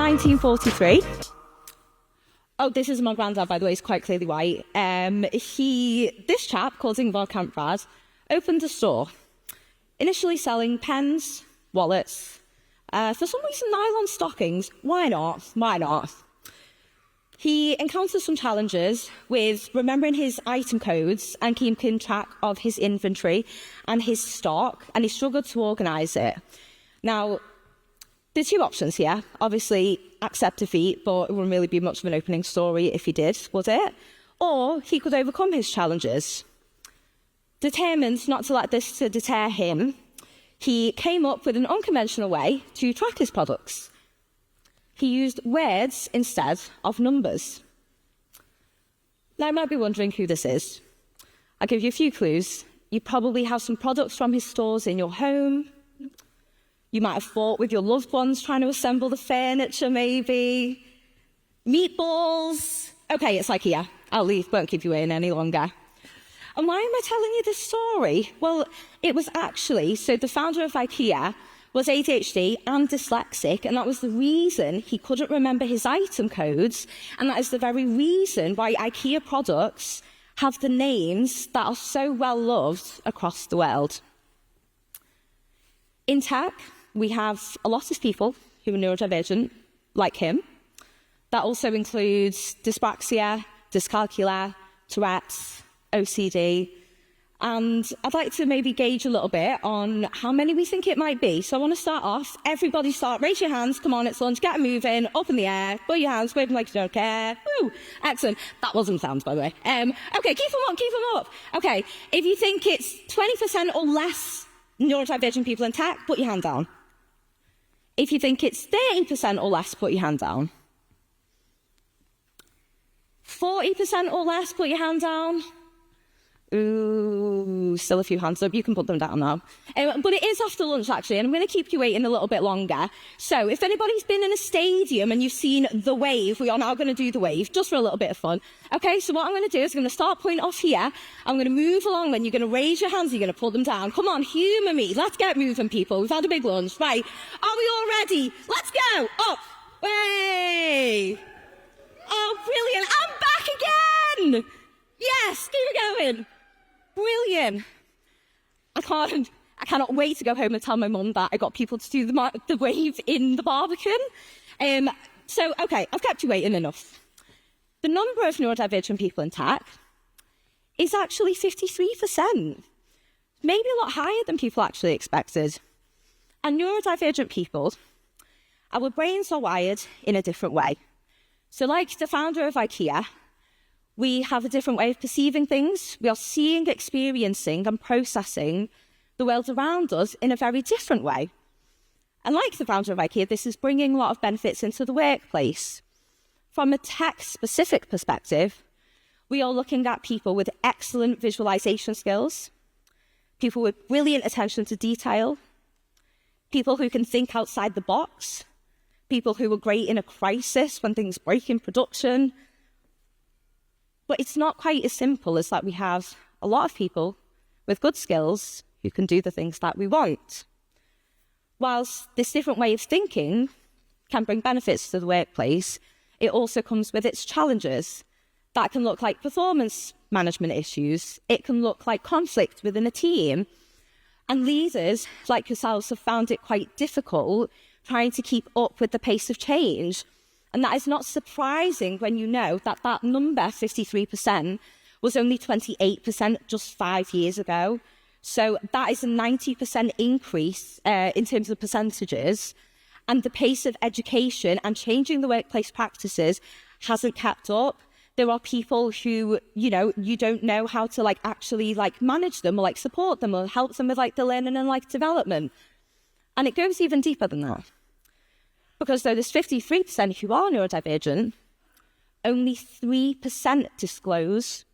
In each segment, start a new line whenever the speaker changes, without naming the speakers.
1943. Oh, this is my granddad, by the way, he's quite clearly white. This chap, called Ingvar Kamprad, opened a store, initially selling pens, wallets, for some reason nylon stockings. Why not? Why not? He encountered some challenges with remembering his item codes and keeping track of his inventory and his stock, and he struggled to organise it. Now, there's two options here. Obviously, accept defeat, but it wouldn't really be much of an opening story if he did, would it? Or he could overcome his challenges. Determined not to let this to deter him, he came up with an unconventional way to track his products. He used words instead of numbers. Now, you might be wondering who this is. I'll give you a few clues. You probably have some products from his stores in your home. You might have fought with your loved ones trying to assemble the furniture, maybe. Meatballs. Okay, it's Ikea. I'll leave, won't keep you in any longer. And why am I telling you this story? Well, it was actually, so the founder of Ikea was ADHD and dyslexic, and that was the reason he couldn't remember his item codes, and that is the very reason why Ikea products have the names that are so well loved across the world. In tech, we have a lot of people who are neurodivergent, like him. That also includes dyspraxia, dyscalculia, Tourette's, OCD, and I'd like to maybe gauge a little bit on how many we think it might be. So I want to start off. Everybody raise your hands, come on, it's lunch, get moving, up in the air, put your hands, wave them like you don't care. Woo, excellent. That wasn't sounds, by the way. Okay, keep them up. Okay, if you think it's 20% or less neurodivergent people in tech, put your hand down. If you think it's 30% or less, put your hand down. 40% or less, put your hand down. Ooh, still a few hands up. You can put them down now. But it is after lunch, actually, and I'm going to keep you waiting a little bit longer. So if anybody's been in a stadium and you've seen the wave, we are now going to do the wave, just for a little bit of fun. Okay, so what I'm going to do is I'm going to start point off here. I'm going to move along, then you're going to raise your hands, you're going to pull them down. Come on, humour me. Let's get moving, people. We've had a big lunch. Right, are we all ready? Let's go. Up. Way. Oh, brilliant. I'm back again. Yes, keep it going. Brilliant. I cannot wait to go home and tell my mum that I got people to do the wave in the Barbican. Okay, I've kept you waiting enough. The number of neurodivergent people in tech is actually 53%. Maybe a lot higher than people actually expected. And neurodivergent people, our brains are wired in a different way. So like the founder of Ikea, we have a different way of perceiving things. We are seeing, experiencing, and processing the world around us in a very different way. And like the founder of Ikea, this is bringing a lot of benefits into the workplace. From a tech-specific perspective, we are looking at people with excellent visualization skills, people with brilliant attention to detail, people who can think outside the box, people who are great in a crisis when things break in production. But it's not quite as simple as that we have a lot of people with good skills who can do the things that we want. Whilst this different way of thinking can bring benefits to the workplace, it also comes with its challenges. That can look like performance management issues. It can look like conflict within a team. And leaders like yourselves have found it quite difficult trying to keep up with the pace of change. And that is not surprising when you know that that number, 53%, was only 28% just 5 years ago. So that is a 90% increase in terms of percentages. And the pace of education and changing the workplace practices hasn't kept up. There are people who, you don't know how to actually manage them or support them or help them with the learning and development. And it goes even deeper than that. Because though there's 53% who are neurodivergent, only 3% disclose.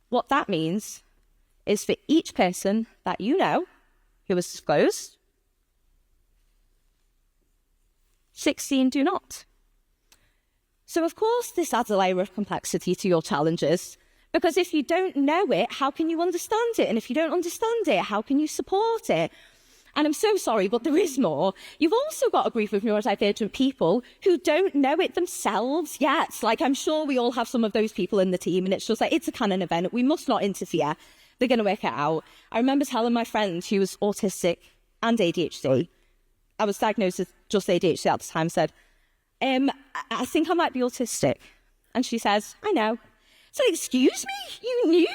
What that means is for each person that you know who has disclosed, 16 do not. So of course this adds a layer of complexity to your challenges, because if you don't know it, how can you understand it? And if you don't understand it, how can you support it? And I'm so sorry, but there is more. You've also got a group of neurodivergent people who don't know it themselves yet. Like, I'm sure we all have some of those people in the team, and it's just like, it's a canon event. We must not interfere. They're going to work it out. I remember telling my friend who was autistic and ADHD, I was diagnosed with just ADHD at the time, said, I think I might be autistic. And she says, I know. So, excuse me? You knew?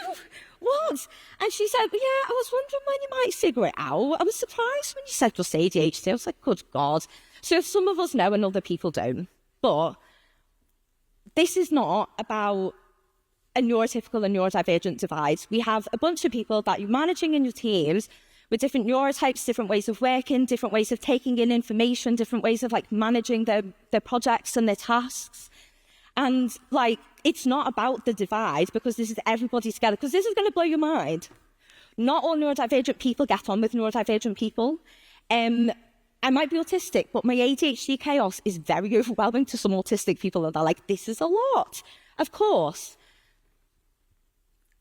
What? And she said, yeah, I was wondering when you might figure it out. I was surprised when you said just ADHD. I was like, good God. So if some of us know and other people don't. But this is not about a neurotypical and neurodivergent divide. We have a bunch of people that you're managing in your teams with different neurotypes, different ways of working, different ways of taking in information, different ways of like managing their projects and their tasks. And like, it's not about the divide, because this is everybody together, because this is going to blow your mind. Not all neurodivergent people get on with neurodivergent people. I might be autistic, but my ADHD chaos is very overwhelming to some autistic people, and they're like, this is a lot. Of course.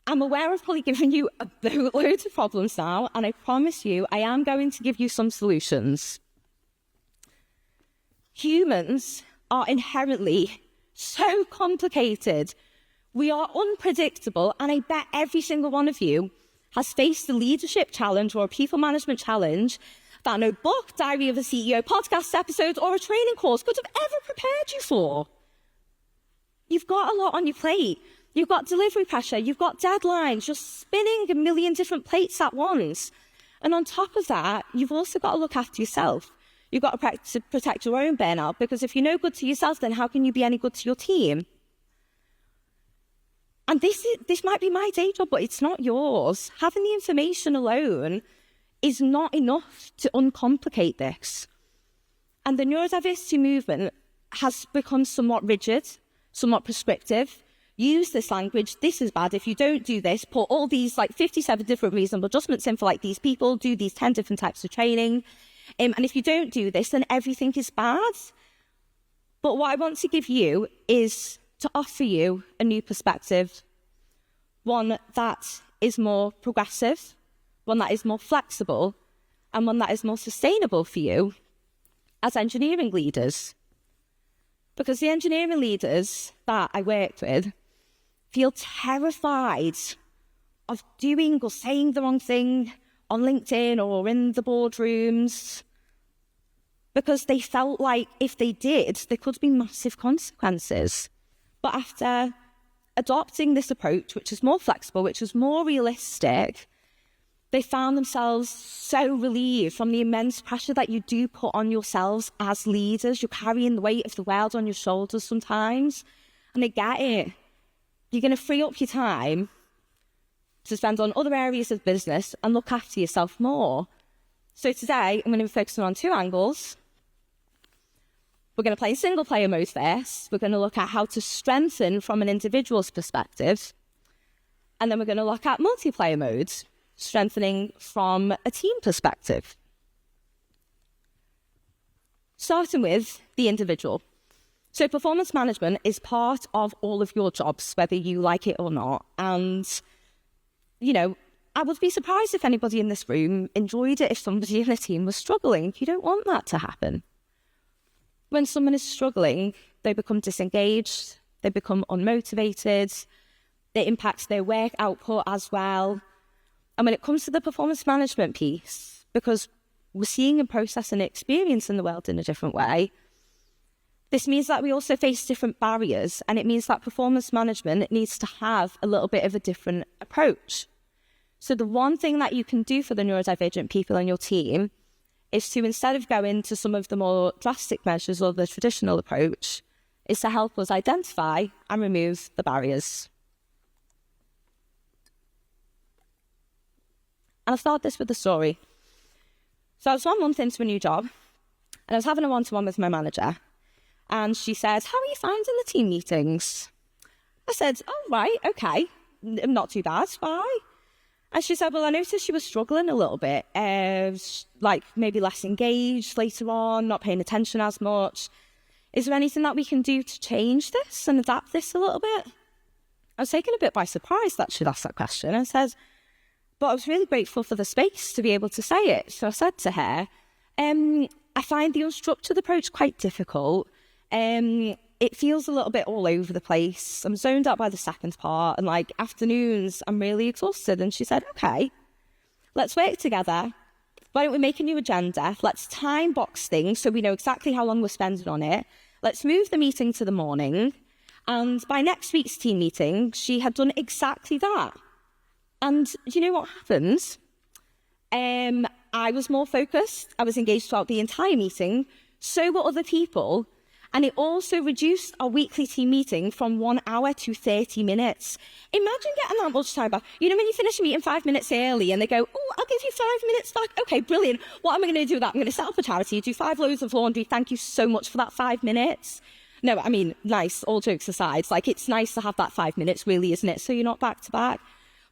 I'm aware I've probably given you a boatload of problems now, and I promise you, I am going to give you some solutions. Humans are inherently so complicated. We are unpredictable, and I bet every single one of you has faced a leadership challenge or a people management challenge that no book, Diary of a CEO, podcast episode, or a training course could have ever prepared you for. You've got a lot on your plate. You've got delivery pressure. You've got deadlines. You're spinning a million different plates at once. And on top of that, you've also got to look after yourself. You've got to protect your own burnout, because if you're no good to yourself, then how can you be any good to your team? And this might be my day job, but it's not yours. Having the information alone is not enough to uncomplicate this. And the neurodiversity movement has become somewhat rigid, somewhat prescriptive. Use this language, this is bad, if you don't do this, put all these like 57 different reasonable adjustments in for like these people, do these 10 different types of training. And if you don't do this, then everything is bad. But what I want to give you is to offer you a new perspective, one that is more progressive, one that is more flexible, and one that is more sustainable for you as engineering leaders. Because the engineering leaders that I worked with feel terrified of doing or saying the wrong thing on LinkedIn or in the boardrooms, because they felt like if they did, there could be massive consequences. But after adopting this approach, which is more flexible, which is more realistic, they found themselves so relieved from the immense pressure that you do put on yourselves as leaders. You're carrying the weight of the world on your shoulders sometimes. And they get it. You're going to free up your time to spend on other areas of business and look after yourself more. So today, I'm going to be focusing on two angles. We're going to play single player mode first. We're going to look at how to strengthen from an individual's perspective. And then we're going to look at multiplayer modes, strengthening from a team perspective. Starting with the individual. So performance management is part of all of your jobs, whether you like it or not. And, you know, I would be surprised if anybody in this room enjoyed it if somebody in a team was struggling. You don't want that to happen. When someone is struggling, they become disengaged, they become unmotivated, it impacts their work output as well. And when it comes to the performance management piece, because we're seeing and processing experience in the world in a different way, this means that we also face different barriers, and it means that performance management needs to have a little bit of a different approach. So the one thing that you can do for the neurodivergent people on your team is to, instead of going to some of the more drastic measures or the traditional approach, is to help us identify and remove the barriers. And I'll start this with a story. So I was 1 month into a new job, and I was having a one-to-one with my manager. And she said, how are you finding the team meetings? I said, oh, right, okay, not too bad, why? And she said, well, I noticed she was struggling a little bit, like maybe less engaged later on, not paying attention as much. Is there anything that we can do to change this and adapt this a little bit? I was taken a bit by surprise that she'd asked that question. I said, But I was really grateful for the space to be able to say it. So I said to her, I find the unstructured approach quite difficult. It feels a little bit all over the place. I'm zoned out by the second part, and like afternoons, I'm really exhausted. And she said, okay, let's work together. Why don't we make a new agenda? Let's time box things so we know exactly how long we're spending on it. Let's move the meeting to the morning. And by next week's team meeting, she had done exactly that. And do you know what happened? I was more focused. I was engaged throughout the entire meeting. So were other people. And it also reduced our weekly team meeting from 1 hour to 30 minutes. Imagine getting that much time back. You know, when you finish a meeting 5 minutes early and they go, oh, I'll give you 5 minutes back. Okay, brilliant. What am I going to do with that? I'm going to set up a charity, do 5 loads of laundry. Thank you so much for that 5 minutes. No, I mean, nice, all jokes aside. It's like, it's nice to have that 5 minutes, really, isn't it? So you're not back to back.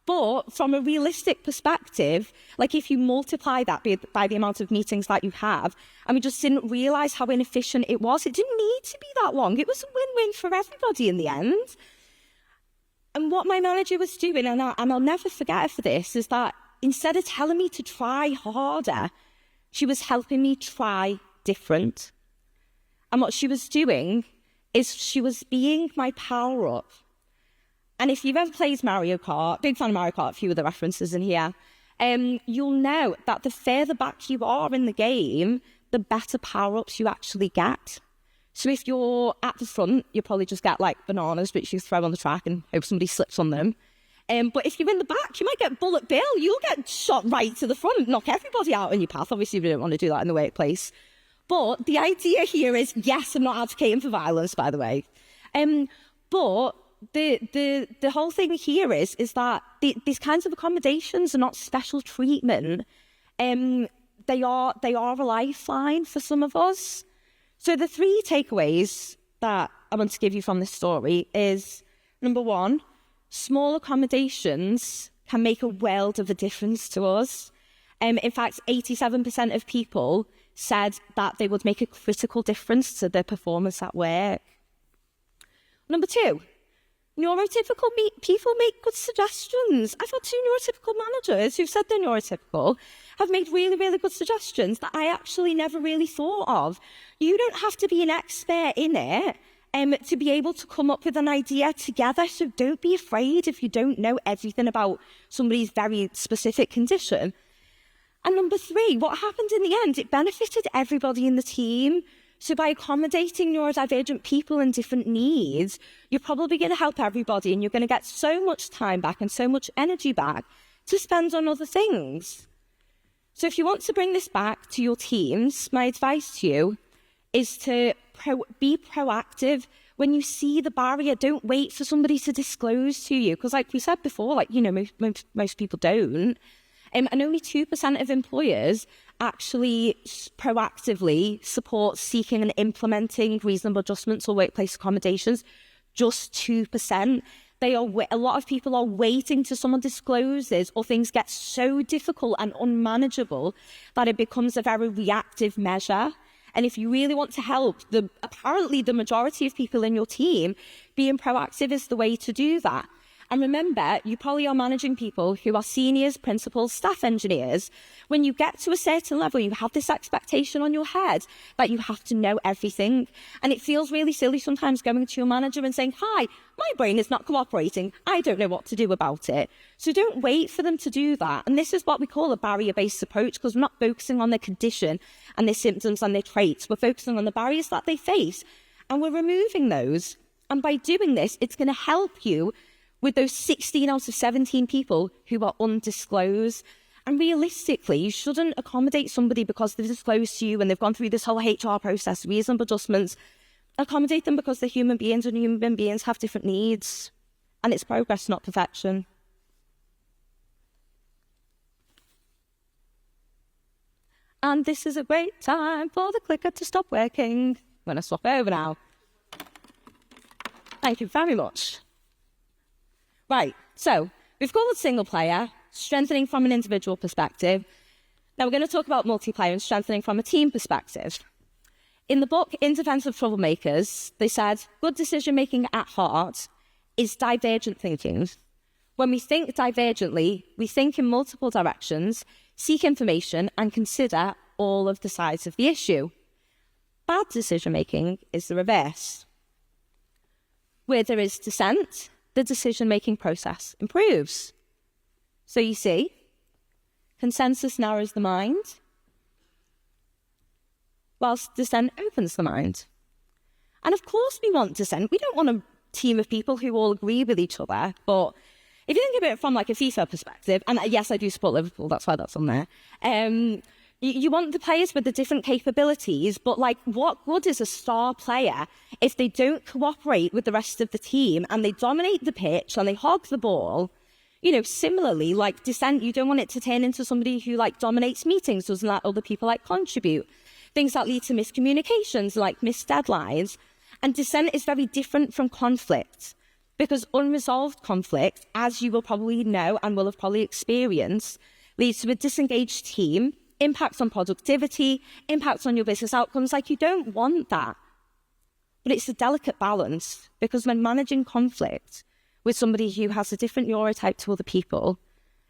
But from a realistic perspective, like if you multiply that by the amount of meetings that you have, and we just didn't realise how inefficient it was. It didn't need to be that long. It was a win-win for everybody in the end. And what my manager was doing, and I'll never forget her for this, is that instead of telling me to try harder, she was helping me try different. And what she was doing is she was being my power-up. And if you've ever played Mario Kart, big fan of Mario Kart, a few of the references in here, you'll know that the further back you are in the game, the better power-ups you actually get. So if you're at the front, you probably just get like bananas, which you throw on the track and hope somebody slips on them. But if you're in the back, you might get Bullet Bill. You'll get shot right to the front, knock everybody out in your path. Obviously, we don't want to do that in the workplace. But the idea here is, yes, I'm not advocating for violence, by the way. But the whole thing here is that these kinds of accommodations are not special treatment. They are a lifeline for some of us. So the 3 takeaways that I want to give you from this story is, number 1, small accommodations can make a world of a difference to us. In fact, 87% of people said that they would make a critical difference to their performance at work. Number 2, neurotypical people make good suggestions. I've had 2 neurotypical managers who've said they're neurotypical, have made really, really good suggestions that I actually never really thought of. You don't have to be an expert in it to be able to come up with an idea together. So don't be afraid if you don't know everything about somebody's very specific condition. And number 3, what happened in the end? It benefited everybody in the team. So by accommodating neurodivergent people and different needs, you're probably going to help everybody, and you're going to get so much time back and so much energy back to spend on other things. So if you want to bring this back to your teams, my advice to you is to be proactive. When you see the barrier, don't wait for somebody to disclose to you. Because like we said before, like, you know, most people don't. And only 2% of employers actually proactively support seeking and implementing reasonable adjustments or workplace accommodations. Just 2%. A lot of people are waiting till someone discloses, or things get so difficult and unmanageable that it becomes a very reactive measure. And if you really want to help apparently the majority of people in your team, being proactive is the way to do that. And remember, you probably are managing people who are seniors, principals, staff engineers. When you get to a certain level, you have this expectation on your head that you have to know everything. And it feels really silly sometimes going to your manager and saying, hi, my brain is not cooperating. I don't know what to do about it. So don't wait for them to do that. And this is what we call a barrier-based approach, because we're not focusing on their condition and their symptoms and their traits. We're focusing on the barriers that they face, and we're removing those. And by doing this, it's going to help you with those 16 out of 17 people who are undisclosed. And realistically, you shouldn't accommodate somebody because they've disclosed to you and they've gone through this whole HR process, reasonable adjustments. Accommodate them because they're human beings, and human beings have different needs. And it's progress, not perfection. And this is a great time for the clicker to stop working. I'm going to swap over now. Thank you very much. Right, so we've covered single player, strengthening from an individual perspective. Now we're going to talk about multiplayer and strengthening from a team perspective. In the book, In Defense of Troublemakers, they said, good decision-making at heart is divergent thinking, When we think divergently, we think in multiple directions, seek information, and consider all of the sides of the issue. Bad decision-making is the reverse. Where there is dissent, the decision-making process improves. So you see, consensus narrows the mind, whilst dissent opens the mind. And of course we want dissent. We don't want a team of people who all agree with each other. But if you think of it from like a FIFA perspective, and yes, I do support Liverpool, that's why that's on there. You want the players with the different capabilities, but like, what good is a star player if they don't cooperate with the rest of the team and they dominate the pitch and they hog the ball? You know, similarly, like dissent, you don't want it to turn into somebody who like dominates meetings, doesn't let other people like contribute. Things that lead to miscommunications, like missed deadlines. And dissent is very different from conflict, because unresolved conflict, as you will probably know and will have probably experienced, leads to a disengaged team, impacts on productivity, impacts on your business outcomes. Like, you don't want that. But it's a delicate balance, because when managing conflict with somebody who has a different neurotype to other people,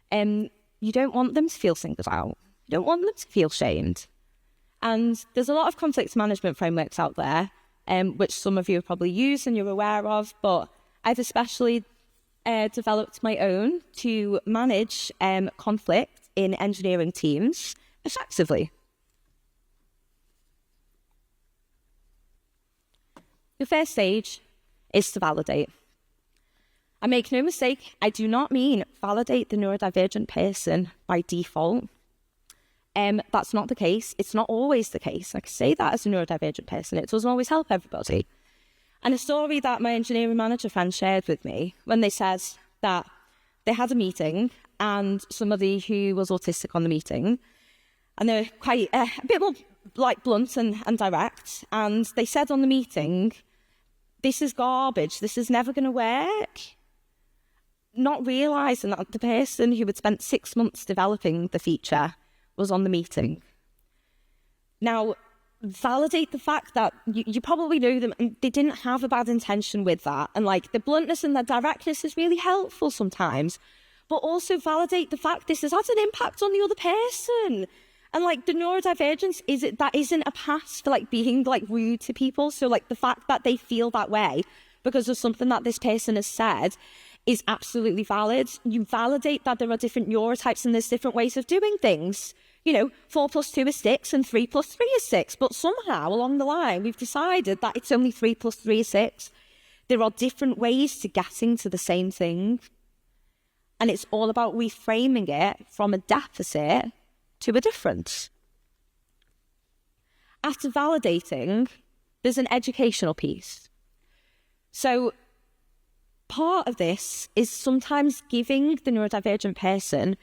you don't want them to feel singled out. You don't want them to feel shamed. And there's a lot of conflict management frameworks out there, which some of you have probably used and you're aware of, but I've especially developed my own to manage conflict in engineering teams effectively. The first stage is to validate. And make no mistake, I do not mean validate the neurodivergent person by default. That's not the case. It's not always the case. I can say that as a neurodivergent person. It doesn't always help everybody. And a story that my engineering manager friend shared with me when they said that they had a meeting and somebody who was autistic on the meeting, and they're quite a bit more like blunt and direct, and they said on the meeting, "This is garbage. This is never going to work." Not realising that the person who had spent 6 months developing the feature was on the meeting. Now, validate the fact that you probably know them and they didn't have a bad intention with that. And like, the bluntness and the directness is really helpful sometimes, but also validate the fact this has had an impact on the other person. And like, the neurodivergence isn't a pass for like being like rude to people. So like, the fact that they feel that way because of something that this person has said is absolutely valid. You validate that there are different neurotypes and there's different ways of doing things. You know, 4 + 2 is 6 and 3 + 3 is 6. But somehow along the line, we've decided that it's only 3 + 3 is 6. There are different ways to getting to the same thing. And it's all about reframing it from a deficit to a difference. After validating, there's an educational piece. So part of this is sometimes giving the neurodivergent person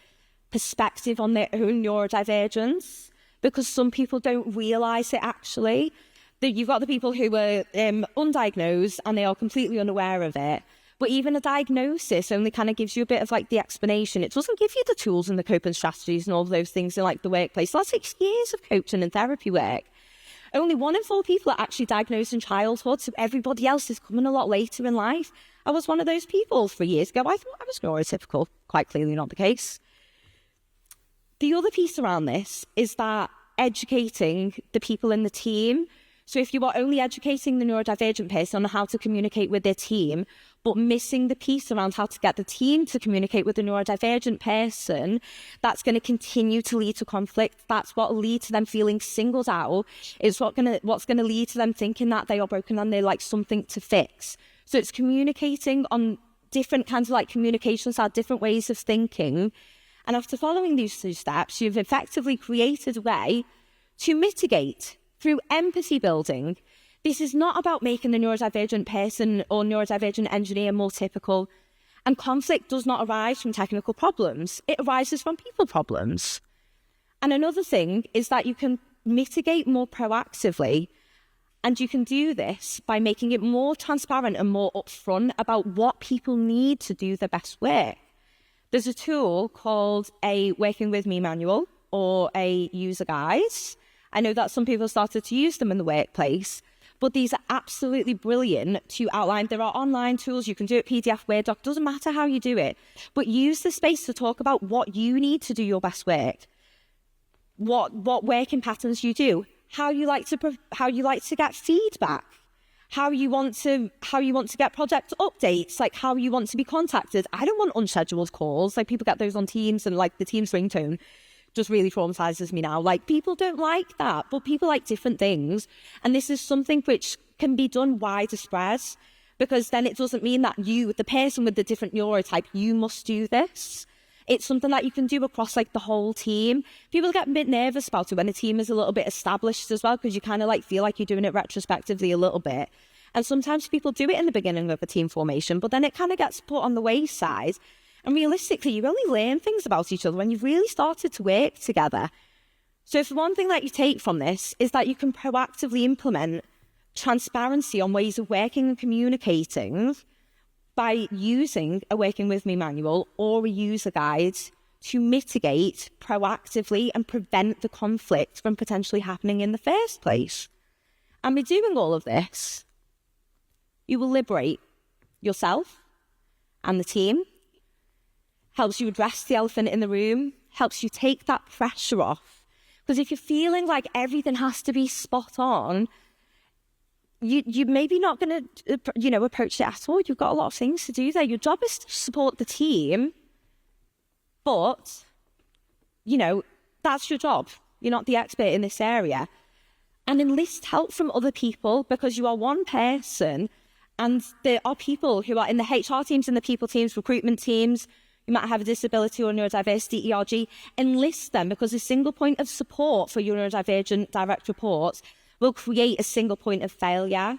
perspective on their own neurodivergence, because some people don't realise it actually. You've got the people who are undiagnosed and they are completely unaware of it. But even a diagnosis only kind of gives you a bit of like the explanation. It doesn't give you the tools and the coping strategies and all of those things in like the workplace. So that takes years of coaching and therapy work. Only 1 in 4 people are actually diagnosed in childhood, so everybody else is coming a lot later in life. I was one of those people 3 years ago. I thought I was neurotypical. Quite clearly not the case. The other piece around this is that educating the people in the team. So if you are only educating the neurodivergent person on how to communicate with their team, but missing the piece around how to get the team to communicate with the neurodivergent person, that's going to continue to lead to conflict. That's what will lead to them feeling singled out. It's what's going to lead to them thinking that they are broken and they're like something to fix. So it's communicating on different kinds of like communication styles, different ways of thinking. And after following these 2 steps, you've effectively created a way to mitigate through empathy building. This is not about making the neurodivergent person or neurodivergent engineer more typical. And conflict does not arise from technical problems. It arises from people problems. And another thing is that you can mitigate more proactively. And you can do this by making it more transparent and more upfront about what people need to do their best work. There's a tool called a Working With Me manual or a user guide. I know that some people started to use them in the workplace, but these are absolutely brilliant to outline. There are online tools, you can do it PDF, Word doc, doesn't matter how you do it, but use the space to talk about what you need to do your best work, what working patterns you do, how you like to get feedback, how you want to get project updates, like how you want to be contacted. I don't want unscheduled calls. Like people get those on Teams, and like the Teams ringtone just really traumatizes me now. Like people don't like that, but people like different things. And this is something which can be done widespread, because then it doesn't mean that you, the person with the different neurotype, you must do this. It's something that you can do across like the whole team. People get a bit nervous about it when the team is a little bit established as well, because you kind of like feel like you're doing it retrospectively a little bit. And sometimes people do it in the beginning of a team formation, but then it kind of gets put on the wayside. And realistically, you only learn things about each other when you've really started to work together. So if one thing that you take from this is that you can proactively implement transparency on ways of working and communicating by using a Working With Me manual or a user guide to mitigate proactively and prevent the conflict from potentially happening in the first place. And by doing all of this, you will liberate yourself and the team, helps you address the elephant in the room, helps you take that pressure off. Because if you're feeling like everything has to be spot on, you're maybe not going to, approach it at all. You've got a lot of things to do there. Your job is to support the team, but, that's your job. You're not the expert in this area. And enlist help from other people, because you are one person, and there are people who are in the HR teams and the people teams, recruitment teams. You might have a disability or neurodiversity, ERG. Enlist them, because a single point of support for your neurodivergent direct reports will create a single point of failure.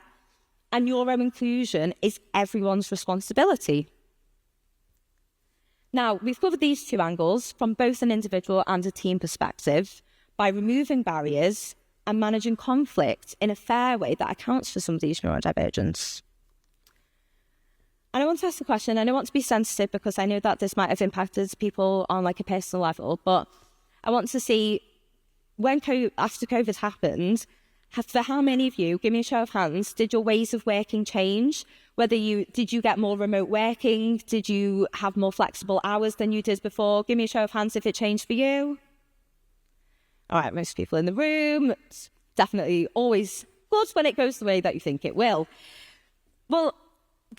And neuroinclusion is everyone's responsibility. Now, we've covered these two angles from both an individual and a team perspective by removing barriers and managing conflict in a fair way that accounts for somebody's neurodivergence. And I want to ask the question, and I want to be sensitive because I know that this might have impacted people on like a personal level, but I want to see, after COVID happened, for how many of you, give me a show of hands, did your ways of working change? Did you get more remote working? Did you have more flexible hours than you did before? Give me a show of hands if it changed for you. All right, most people in the room. It's definitely always good when it goes the way that you think it will. Well,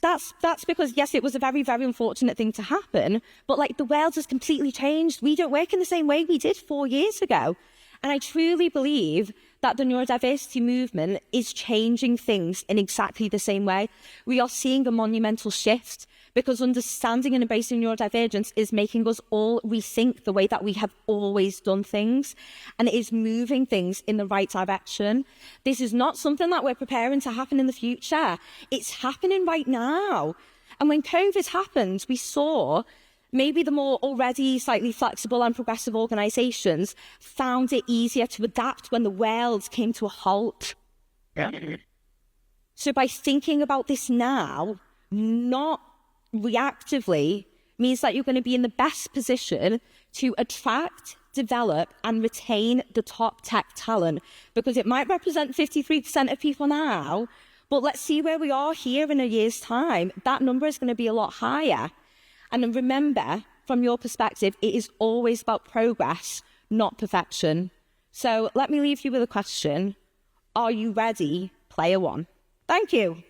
that's because, yes, it was a very, very unfortunate thing to happen, but like the world has completely changed. We don't work in the same way we did 4 years ago. And I truly believe that the neurodiversity movement is changing things in exactly the same way. We are seeing a monumental shift because understanding and embracing neurodivergence is making us all rethink the way that we have always done things, and it is moving things in the right direction. This is not something that we're preparing to happen in the future. It's happening right now. And when COVID happened, we saw maybe the more already slightly flexible and progressive organisations found it easier to adapt when the world came to a halt. Yeah. So by thinking about this now, not reactively, means that you're going to be in the best position to attract, develop and retain the top tech talent, because it might represent 53% of people now, but let's see where we are here in a year's time. That number is going to be a lot higher. And remember, from your perspective, it is always about progress, not perfection. So let me leave you with a question. Are you ready, player one? Thank you.